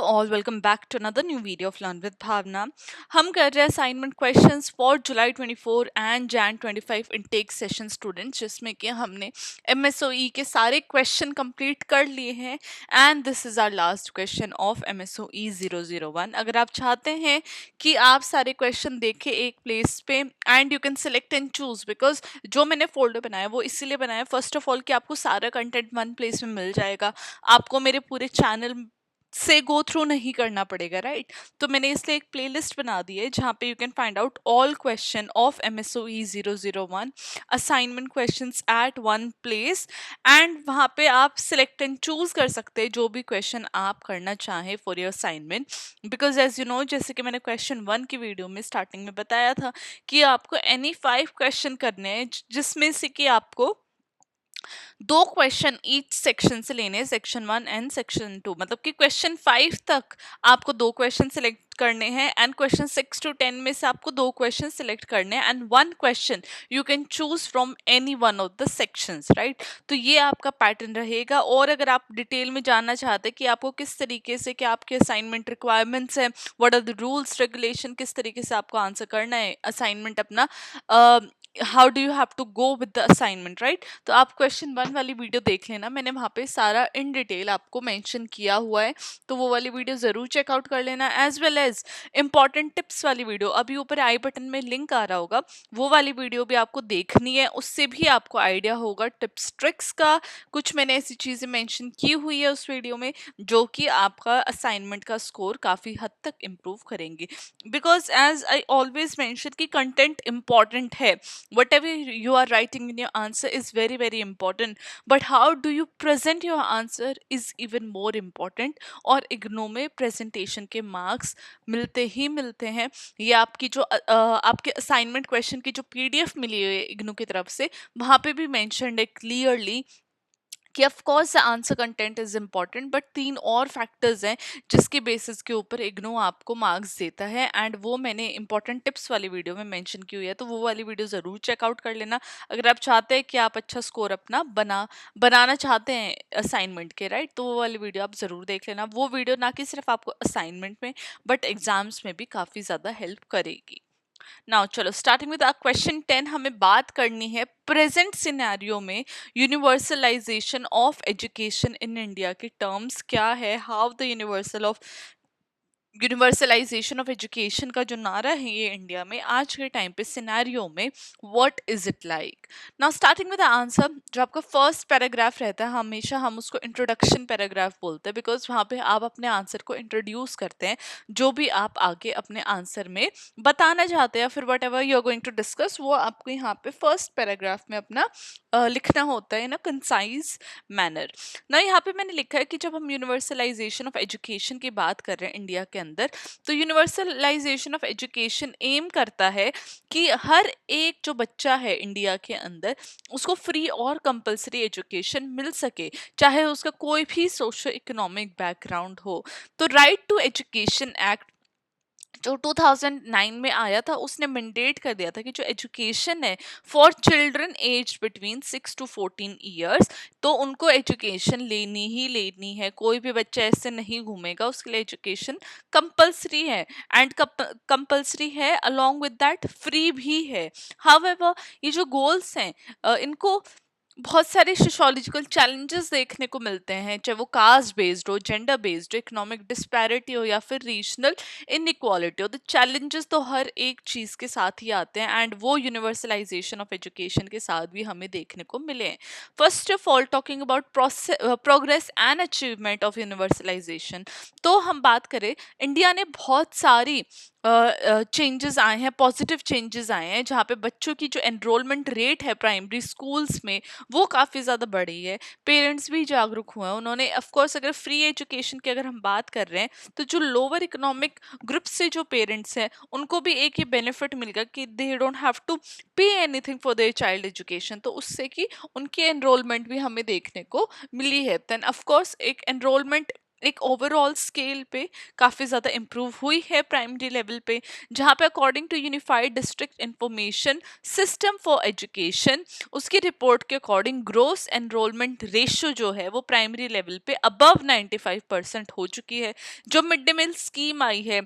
All welcome back to another new video of learn with Bhavna. हम कर रहे हैं assignment questions for July 24 and Jan 25 intake session students, जिसमें कि हमने एमएसओई के सारे क्वेश्चन कंप्लीट कर लिए हैं and this is our last question of MSOE 001। अगर आप चाहते हैं कि आप सारे क्वेश्चन देखें एक प्लेस पे and you can select and choose, because जो मैंने फोल्डर बनाया वो इसीलिए बनाया फर्स्ट ऑफ ऑल कि आपको सारा कंटेंट वन प्लेस में मिल जाएगा, आपको मेरे पूरे चैनल से गो थ्रू नहीं करना पड़ेगा, राइट। तो मैंने इसलिए एक प्लेलिस्ट बना दी है जहाँ पे you can find out all question of MSOE 001 assignment questions at one place and वहाँ पे आप सिलेक्ट एंड चूज कर सकते हैं जो भी क्वेश्चन आप करना चाहें for your assignment. Because as you know, जैसे कि मैंने क्वेश्चन वन की वीडियो में स्टार्टिंग में बताया था कि आपको एनी 5 क्वेश्चन करने हैं, जिसमें से कि आपको 2 क्वेश्चन ईच सेक्शन से लेने हैं, सेक्शन 1 एंड सेक्शन 2। मतलब कि क्वेश्चन 5 तक आपको 2 क्वेश्चन सिलेक्ट करने हैं एंड क्वेश्चन 6 to 10 में से आपको 2 क्वेश्चन सिलेक्ट करने हैं and 1 question you can choose from any one of the sections, right. तो ये आपका पैटर्न रहेगा। और अगर आप डिटेल में जानना चाहते हैं कि आपको किस तरीके से, क्या आपके असाइनमेंट रिक्वायरमेंट्स हैं, what are the rules regulation, किस तरीके से आपको आंसर करना है असाइनमेंट अपना, how do you have to go with the assignment, right. तो आप क्वेश्चन 1 वाली वीडियो देख लेना, मैंने वहाँ पे सारा इन डिटेल आपको मेंशन किया हुआ है, तो वो वाली वीडियो ज़रूर चेकआउट कर लेना। As well as important tips वाली वीडियो अभी ऊपर आई बटन में लिंक आ रहा होगा, वो वाली वीडियो भी आपको देखनी है, उससे भी आपको आइडिया होगा टिप्स ट्रिक्स का। कुछ मैंने ऐसी चीज़ें मेंशन की हुई है उस वीडियो में जो कि आपका असाइनमेंट का स्कोर काफ़ी हद तक इम्प्रूव करेंगे। Because as I always mention कि कंटेंट इम्पॉर्टेंट है, whatever you are writing in your answer is very very important, but how do you present your answer is even more important। और इग्नो में presentation के marks मिलते ही मिलते हैं। ये आपकी जो आपके असाइनमेंट क्वेश्चन की जो पीडीएफ मिली है इग्नो की तरफ से, वहाँ पे भी मेंशन्ड है क्लियरली कि of course the answer content is important, but 3 और फैक्टर्स हैं जिसके बेसिस के ऊपर इग्नो आपको मार्क्स देता है एंड वो मैंने इंपॉर्टेंट टिप्स वाली वीडियो में मेंशन की हुई है, तो वो वाली वीडियो ज़रूर चेकआउट कर लेना अगर आप चाहते हैं कि आप अच्छा स्कोर अपना बनाना चाहते हैं असाइनमेंट के, राइट। तो वो वाली वीडियो आप ज़रूर देख लेना। वो वीडियो ना कि सिर्फ आपको असाइनमेंट में बट एग्जाम्स में भी काफ़ी ज़्यादा हेल्प करेगी। नाउ चलो स्टार्टिंग विद क्वेश्चन 10, हमें बात करनी है प्रेजेंट सिनेरियो में universalization of education in India की टर्म्स क्या है, how the universalization of education का जो नारा है ये इंडिया में आज के टाइम पे सिनेरियो में what is it like. Now starting with the answer, जो आपका फर्स्ट पैराग्राफ रहता है हमेशा हम उसको इंट्रोडक्शन पैराग्राफ बोलते हैं, बिकॉज वहाँ पे आप अपने आंसर को इंट्रोड्यूस करते हैं, जो भी आप आगे अपने आंसर में बताना चाहते हैं, फिर whatever you are going to discuss वो आपको यहाँ पे फर्स्ट पैराग्राफ में अपना लिखना होता है ना कंसाइज मैनर। ना यहाँ पे मैंने लिखा है कि जब हम यूनिवर्सलाइजेशन ऑफ एजुकेशन की बात कर रहे हैं इंडिया के अंदर, तो यूनिवर्सलाइजेशन ऑफ एजुकेशन एम करता है कि हर एक जो बच्चा है इंडिया के अंदर उसको फ्री और कंपलसरी एजुकेशन मिल सके, चाहे उसका कोई भी सोशो इकोनॉमिक बैकग्राउंड हो। तो राइट टू एजुकेशन एक्ट जो 2009 में आया था उसने मैंडेट कर दिया था कि जो एजुकेशन है for children age between 6 to 14 years, तो उनको एजुकेशन लेनी ही लेनी है, कोई भी बच्चा ऐसे नहीं घूमेगा, उसके लिए एजुकेशन कंपलसरी है एंड कंपलसरी है, अलोंग विद दैट फ्री भी है। हाउएवर ये जो गोल्स हैं इनको बहुत सारे सोशोलॉजिकल चैलेंजेस देखने को मिलते हैं, चाहे वो कास्ट बेस्ड हो, जेंडर बेस्ड हो, इकोनॉमिक डिस्पैरिटी हो या फिर रीजनल इनइक्वालिटी हो। तो चैलेंजेस तो हर एक चीज़ के साथ ही आते हैं एंड वो यूनिवर्सलाइजेशन ऑफ एजुकेशन के साथ भी हमें देखने को मिले हैं। First of all talking about progress and achievement of universalization, तो हम बात करें इंडिया ने बहुत सारी चेंजेस आए हैं, पॉजिटिव चेंजेस आए हैं, जहाँ पे बच्चों की जो एनरोलमेंट रेट है प्राइमरी स्कूल्स में वो काफ़ी ज़्यादा बढ़ी है, पेरेंट्स भी जागरूक हुए हैं उन्होंने। ऑफ कोर्स अगर फ्री एजुकेशन की अगर हम बात कर रहे हैं तो जो लोअर इकोनॉमिक ग्रुप से जो पेरेंट्स हैं उनको भी एक ही बेनिफिट मिलेगा कि they don't have to pay anything for their child education, तो उससे कि उनकी एनरोलमेंट भी हमें देखने को मिली है। देन ऑफ कोर्स एक एनरोलमेंट एक ओवरऑल स्केल पे काफ़ी ज़्यादा इम्प्रूव हुई है प्राइमरी लेवल पे, जहाँ पे according to unified district information system for education, उसकी रिपोर्ट के अकॉर्डिंग ग्रोस एनरोलमेंट रेशियो जो है वो प्राइमरी लेवल पे अबव 95% हो चुकी है। जो मिड डे मील स्कीम आई है,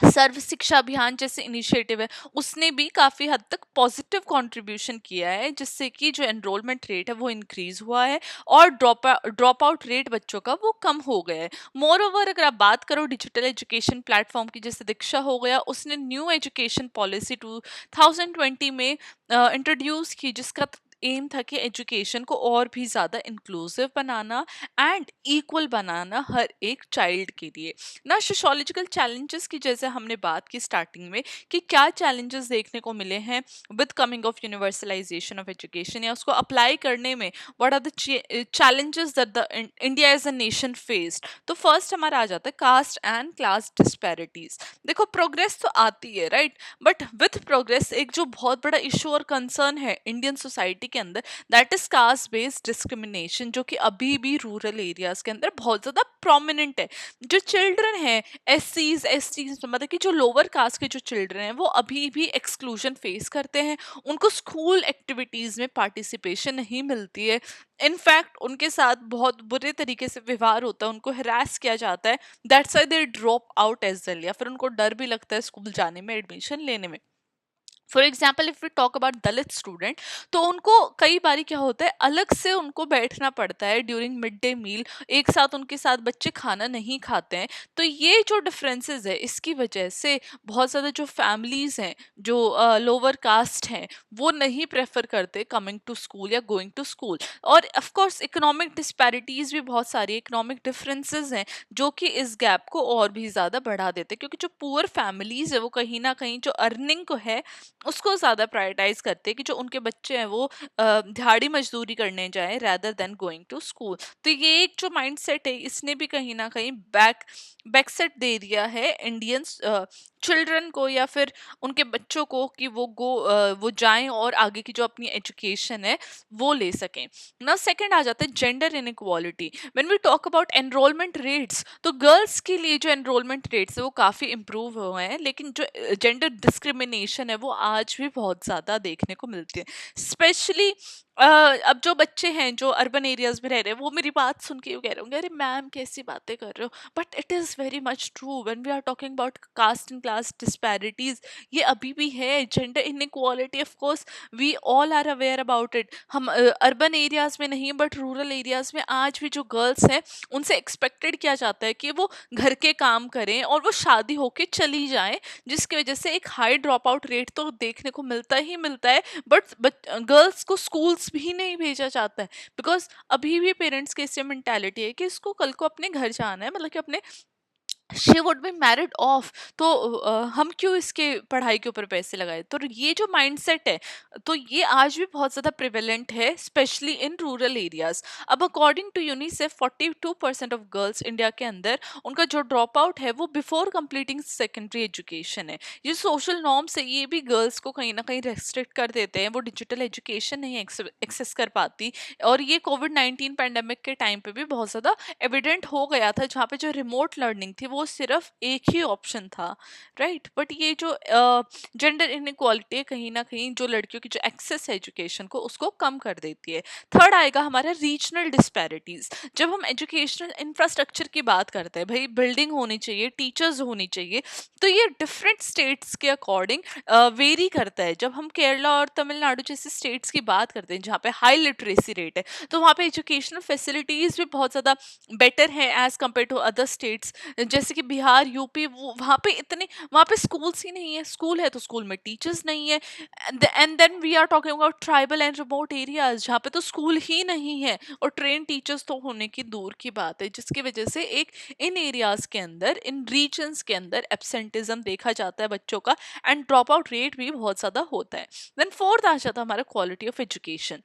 सर्व शिक्षा अभियान जैसे इनिशिएटिव है, उसने भी काफी हद तक पॉजिटिव कंट्रीब्यूशन किया है, जिससे कि जो एनरोलमेंट रेट है वो इंक्रीज हुआ है और ड्रॉप आउट रेट बच्चों का वो कम हो गया है। मोर ओवर अगर आप बात करो डिजिटल एजुकेशन प्लेटफॉर्म की, जैसे दीक्षा हो गया, उसने न्यू एजुकेशन पॉलिसी 2020 में इंट्रोड्यूस की, जिसका एम था कि एजुकेशन को और भी ज़्यादा इंक्लूसिव बनाना एंड इक्वल बनाना हर एक चाइल्ड के लिए ना। सोशोलॉजिकल चैलेंजेस की जैसे हमने बात की स्टार्टिंग में कि क्या चैलेंजेस देखने को मिले हैं with coming of universalisation of education, या उसको अप्लाई करने में what are the challenges that the India as a nation faced. तो फर्स्ट हमारा आ जाता है कास्ट एंड क्लास डिस्पैरिटीज। देखो प्रोग्रेस तो आती है राइट, बट विथ प्रोग्रेस एक जो बहुत बड़ा इशू और कंसर्न है इंडियन सोसाइटी के अंदर, that is caste based discrimination, जो कि अभी भी रूरल एरियाज के अंदर बहुत ज्यादा प्रोमिनेंट है। जो चिल्ड्रन है एस टीज मतलब कि जो लोअर कास्ट के जो चिल्ड्रन हैं वो अभी भी एक्सक्लूजन फेस करते हैं, उनको स्कूल एक्टिविटीज में पार्टिसिपेशन नहीं मिलती है। इनफैक्ट उनके साथ बहुत बुरे तरीके से व्यवहार होता है, उनको हरास किया जाता है, that's why they drop out as well, या फिर उनको डर भी लगता है स्कूल जाने में, एडमिशन लेने में। For example if we talk about Dalit student, तो उनको कई बार क्या होता है, अलग से उनको बैठना पड़ता है ड्यूरिंग मिड डे मील, एक साथ उनके साथ बच्चे खाना नहीं खाते हैं। तो ये जो डिफरेंसेस है, इसकी वजह से बहुत ज़्यादा जो फैमिलीज हैं, जो लोअर कास्ट हैं, वो नहीं प्रेफर करते कमिंग टू स्कूल या गोइंग टू स्कूल। और ऑफ कोर्स इकोनॉमिक डिस्पैरिटीज भी बहुत सारी इकोनॉमिक डिफरेंसेस हैं, जो कि इस गैप को और भी ज़्यादा बढ़ा देते हैं, क्योंकि जो पुअर फैमिलीज है वो कहीं ना कहीं जो अर्निंग को है उसको ज़्यादा प्रायोरिटाइज करते हैं कि जो उनके बच्चे हैं वो दिहाड़ी मजदूरी करने जाएं rather than going to school. तो ये एक जो माइंडसेट है, इसने भी कहीं ना कहीं बैकसेट दे दिया है इंडियंस चिल्ड्रन को या फिर उनके बच्चों को कि वो जाएं और आगे की जो अपनी एजुकेशन है वो ले सकें ना। सेकंड आ जाता है gender inequality. When we talk about enrolment rates, तो गर्ल्स के लिए जो एनरोलमेंट रेट्स है वो काफ़ी इंप्रूव हुए हैं, लेकिन जो जेंडर डिस्क्रिमिनेशन है वो आज भी बहुत ज़्यादा देखने को मिलती है। स्पेशली अब जो बच्चे हैं जो अर्बन एरियाज में रह रहे हैं, वो मेरी बात सुन के वो कह रहे होंगे अरे मैम कैसी बातें कर रहे हो, but it is very much true when we are talking about caste and class disparities. ये अभी भी है, gender inequality, of course we all are aware about it. हम अर्बन एरियाज में नहीं बट रूरल एरियाज में आज भी जो गर्ल्स हैं उनसे एक्सपेक्टेड किया जाता है कि वो घर के काम करें और वो शादी होके चली जाएं, जिसकी वजह से एक हाई ड्रॉप आउट रेट तो देखने को मिलता ही मिलता है। बट गर्ल्स को स्कूल्स भी नहीं भेजा जाता है, बिकॉज अभी भी पेरेंट्स की ऐसी मेंटालिटी है कि इसको कल को अपने घर जाना है, मतलब कि अपने she would be married of, तो हम क्यों इसके पढ़ाई के ऊपर पैसे लगाए। तो ये जो माइंडसेट है, तो ये आज भी बहुत ज़्यादा प्रिवेलेंट है स्पेशली इन रूरल एरियाज। अब according to UNICEF 42% of girls India के अंदर उनका जो ड्रॉप आउट है वो बिफोर कंप्लीटिंग सेकेंडरी एजुकेशन है। ये सोशल नॉर्म्स है, ये भी गर्ल्स को कहीं ना कहीं रेस्ट्रिक्ट कर देते हैं, वो डिजिटल एजुकेशन नहीं एक्सेस कर पाती। और ये कोविड-19 पैंडेमिक के टाइम पे भी बहुत ज़्यादा एविडेंट हो गया था, जहाँ पे जो रिमोट लर्निंग थी वो सिर्फ एक ही ऑप्शन था, राइट। बट ये जो जेंडर इनइक्वालिटी है, कहीं ना कहीं जो लड़कियों की जो एक्सेस है एजुकेशन को उसको कम कर देती है। थर्ड आएगा हमारा रीजनल डिस्पैरिटीज। जब हम एजुकेशनल इंफ्रास्ट्रक्चर की बात करते हैं, भाई बिल्डिंग होनी चाहिए, टीचर्स होनी चाहिए, तो ये डिफरेंट स्टेट्स के अकॉर्डिंग वेरी करता है। जब हम केरला और तमिलनाडु जैसे स्टेट्स की बात करते हैं जहाँ पे हाई लिटरेसी रेट है, तो वहाँ पे एजुकेशनल फैसिलिटीज़ भी बहुत ज़्यादा बेटर है as compared to other states, जैसे कि बिहार, यूपी। वो वहाँ पे स्कूल्स ही नहीं है, स्कूल है तो स्कूल में टीचर्स नहीं है। And then we are talking about tribal and remote areas, जहाँ पे तो स्कूल ही नहीं है और ट्रेन टीचर्स तो होने की दूर की बात है, जिसकी वजह से एक इन एरियाज के अंदर, इन रीजन्स के अंदर एब्सेंटिज्म देखा जाता है बच्चों का, एंड ड्रॉप आउट रेट भी बहुत ज़्यादा होता है। देन फोर्थ आ जाता है हमारा क्वालिटी ऑफ एजुकेशन।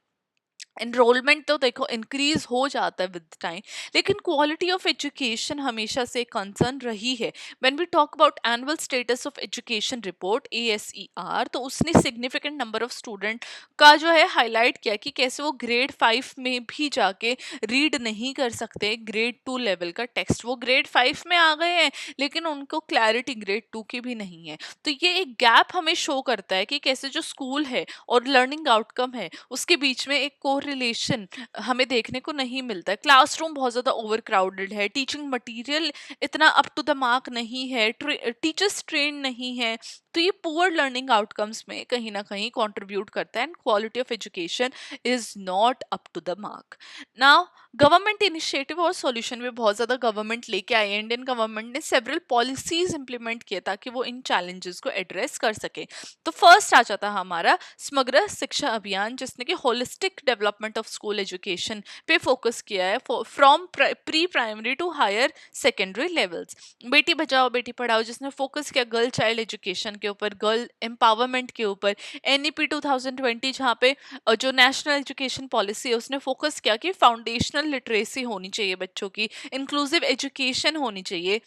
एनरोलमेंट तो देखो इंक्रीज हो जाता है विद टाइम, लेकिन क्वालिटी ऑफ एजुकेशन हमेशा से कंसर्न रही है। When we talk about annual status of education report ASER, तो उसने सिग्निफिकेंट नंबर ऑफ स्टूडेंट का जो है हाईलाइट किया कि कैसे वो ग्रेड 5 में भी जाके रीड नहीं कर सकते ग्रेड 2 लेवल का टेक्स्ट। वो ग्रेड 5 में आ गए हैं लेकिन उनको क्लैरिटी ग्रेड 2 की भी नहीं है। तो ये एक गैप हमें शो करता है कि कैसे जो स्कूल है और लर्निंग आउटकम है उसके बीच में एक कोरिलेशन हमें देखने को नहीं मिलता है। क्लासरूम बहुत ज़्यादा ओवर क्राउडेड है, टीचिंग मटेरियल इतना अप टू द मार्क नहीं है, टीचर्स ट्रेन नहीं है। तो ये पुअर लर्निंग आउटकम्स में कहीं ना कहीं कंट्रीब्यूट करता है and quality of education is not up to the mark. Now government initiative और सॉल्यूशन में बहुत ज़्यादा गवर्नमेंट लेके आई है। इंडियन गवर्नमेंट ने सेवरल पॉलिसीज इंप्लीमेंट किए ताकि वो इन चैलेंजेस को एड्रेस कर सके। तो फर्स्ट आ जाता है हमारा समग्र शिक्षा अभियान, जिसने कि holistic development of school education पे फोकस किया है from pre primary to higher secondary levels. Beti Bachao Beti Padhao जिसने फोकस किया गर्ल चाइल्ड एजुकेशन के ऊपर, गर्ल एम्पावरमेंट के ऊपर। NEP 2020 जहाँ पे जो नेशनल एजुकेशन पॉलिसी है उसने फोकस किया कि फाउंडेशनल लिटरेसी होनी चाहिए बच्चों की, इंक्लूसिव एजुकेशन होनी चाहिए,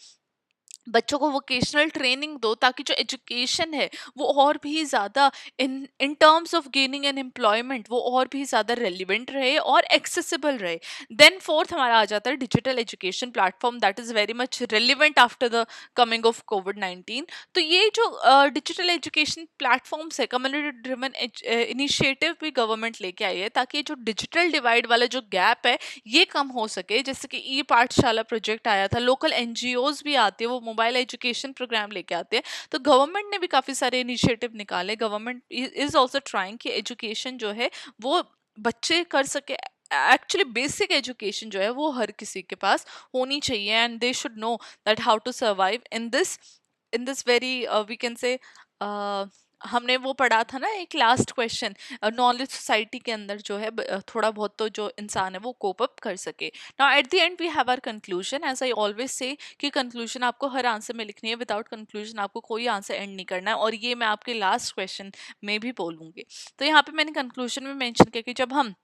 बच्चों को वोकेशनल ट्रेनिंग दो ताकि जो एजुकेशन है वो और भी ज़्यादा in in terms of gaining an employment वो और भी ज़्यादा रेलिवेंट रहे और एक्सेसिबल रहे। देन फोर्थ हमारा आ जाता है digital education platform that is very much relevant after the coming of कोविड-19। तो ये जो डिजिटल एजुकेशन प्लेटफॉर्म्स है, कम्युनिटी ड्रिवन इनिशिएटिव भी गवर्नमेंट लेके आई है ताकि जो डिजिटल डिवाइड वाला जो गैप है ये कम हो सके। जैसे कि ई पाठशाला प्रोजेक्ट आया था, लोकल NGOs भी आती है वो मोबाइल एजुकेशन प्रोग्राम लेके आते हैं। तो गवर्नमेंट ने भी काफ़ी सारे इनिशिएटिव निकाले। गवर्नमेंट इज ऑल्सो ट्राइंग कि एजुकेशन जो है वो बच्चे कर सके। एक्चुअली बेसिक एजुकेशन जो है वो हर किसी के पास होनी चाहिए and they should know that how to survive in this very we can say. हमने वो पढ़ा था ना एक लास्ट क्वेश्चन, नॉलेज सोसाइटी के अंदर जो है थोड़ा बहुत तो जो इंसान है वो कोप अप कर सके। Now at the end we have our conclusion. As I always say कि कंक्लूजन आपको हर आंसर में लिखनी है, विदाउट कंक्लूजन आपको कोई आंसर एंड नहीं करना है, और ये मैं आपके लास्ट क्वेश्चन में भी बोलूंगी। तो यहाँ पे मैंने कंक्लूजन में मेंशन किया कि जब हम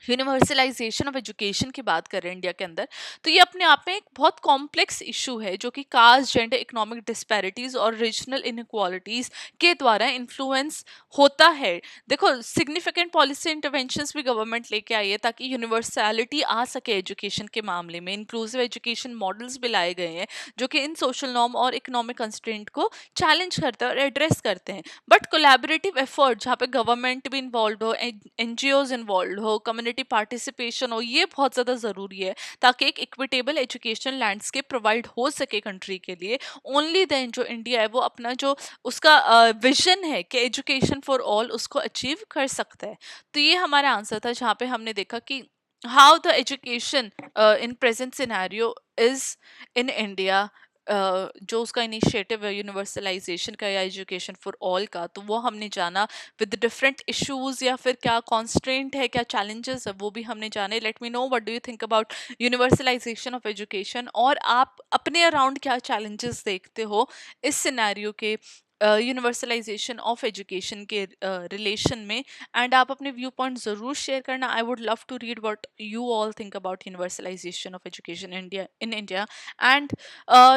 यूनिवर्सलाइजेशन ऑफ एजुकेशन की बात करें इंडिया के अंदर, तो ये अपने आप में एक बहुत कॉम्प्लेक्स इशू है जो कि कास्ट, जेंडर, इकोनॉमिक डिस्पैरिटीज और रीजनल इनक्वालिटीज के द्वारा इन्फ्लुएंस होता है। देखो सिग्निफिकेंट पॉलिसी इंटरवेंशंस भी गवर्नमेंट लेके आई है ताकि यूनिवर्सैलिटी आ सके एजुकेशन के मामले में। इंक्लूसिव एजुकेशन मॉडल्स भी लाए गए हैं जो कि इन सोशल नॉर्म और इकोनॉमिक कंस्ट्रेंट को चैलेंज करते हैं और एड्रेस करते हैं। बट कोलैबोरेटिव एफर्ट जहाँ पे गवर्नमेंट भी इन्वॉल्व हो, NGOs इन्वॉल्व हो, कम्युनिटी पार्टिसिपेशन हो, ये बहुत ज़्यादा ज़रूरी है ताकि एक इक्विटेबल एजुकेशन लैंडस्केप प्रोवाइड हो सके कंट्री के लिए। ओनली देन जो इंडिया है वो अपना जो उसका विजन है कि एजुकेशन फॉर ऑल उसको अचीव कर सकता है। तो ये हमारा आंसर था जहाँ पे हमने देखा कि how the education in present scenario is in India. जो उसका इनिशिएटिव है यूनिवर्सलाइजेशन का या एजुकेशन फॉर ऑल का, तो वो हमने जाना विद डिफरेंट इश्यूज या फिर क्या कॉन्स्ट्रेंट है, क्या चैलेंजेस है, वो भी हमने जाने। Let me know what do you think about universalisation of education, और आप अपने अराउंड क्या चैलेंजेस देखते हो इस सिनेरियो के यूनिवर्सलाइजेशन ऑफ एजुकेशन के रिलेशन में। एंड आप अपने व्यू पॉइंट ज़रूर शेयर करना। I would love to read what you all think about universalisation of education in India. And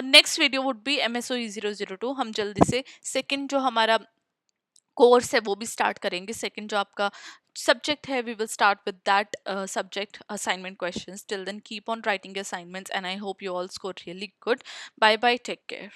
next video would be MSOE 002। हम जल्दी से सेकंड जो हमारा कोर्स है वो भी स्टार्ट करेंगे। सेकंड जो आपका सब्जेक्ट है we will start with that subject assignment questions. Till then keep on writing assignments and I hope you all score really good. Bye bye, take care.